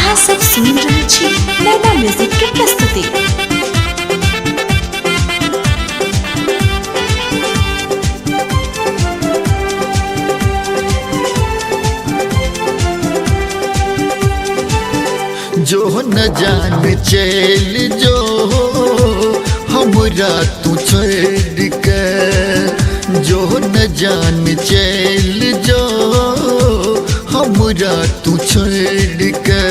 अहाँ सब सुनि रहल छी नैना म्यूजिक के प्रस्तुति। जो न जान चल जो हमरा तू छोड़ के, जो न जान चल जो हमरा तू छोड़ के,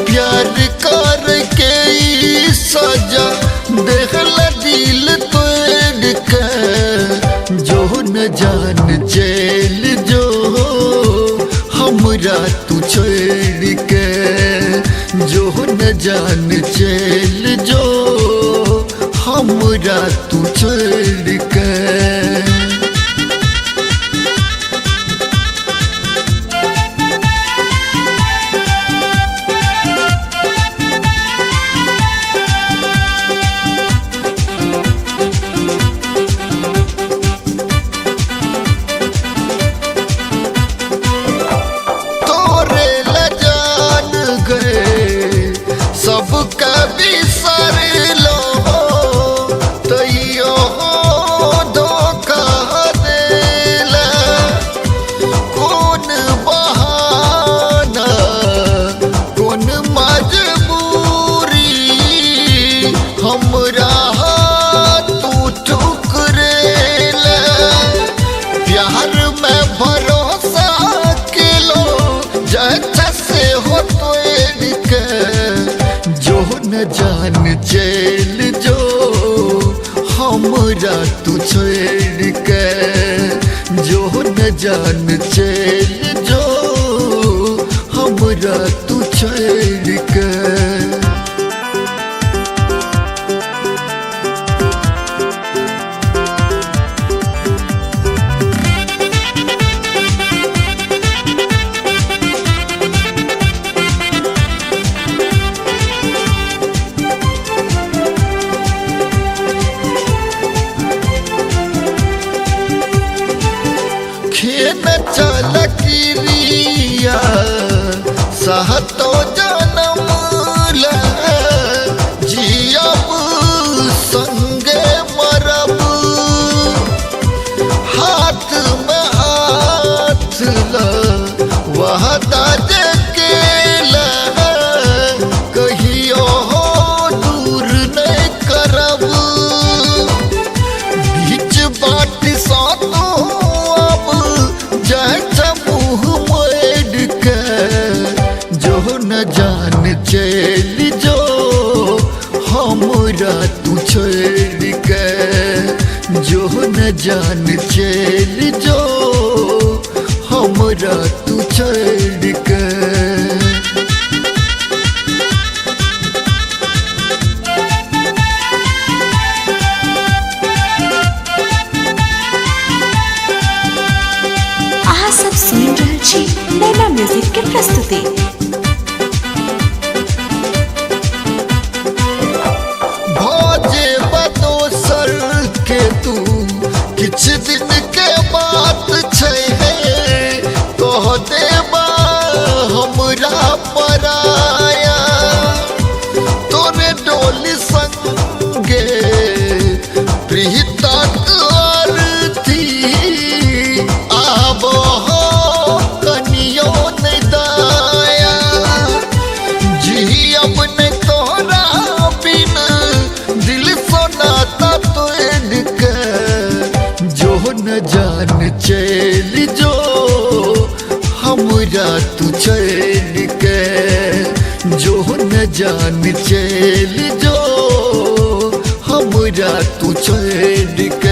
प्यार करके ई सजा देखला दिल तोड़ के, जो न जान चल जो हमरा तू छोड़ के, जो न जान चल जो हमरा तू छोड़ के। सबका बिसर लो तैयो धोखा देला, कौन बहाना कौन मजबूरी हमरा तू ठुकरेला, प्यार में भरोसा के लो जैसा से हो तो न जान चल जो हमरा तू छोड़ के, जो न जान चल जो हमरा तू छोड़ के। खेत चल किरिया सहतो जन्म ले, जियब संगे मरब, हाथ में हाथ ल वहदा के ले, कहियो दूर नहीं करब, बीच बाट सातो जैसा मुँह मोड़ के, जो न जान चल जो हमरा तू छोड़ के, जो न जान चल जो हमरा तू छोड़ के। सुनि रहल छी नैना म्यूजिक के प्रस्तुति। भोजे बदोसर के तू किछ दिन के बात छै, कह देबा हमरा पराया, तोरे डोली संगे प्रीता करती आबो कनियो नहीं दाया, जी अपने तोरा बिना दिल सोनाता तोड़ के, जो न जान चल जो हमरा तू छोड़ के, जो न जान चल जो हमरा तू छोड़ के।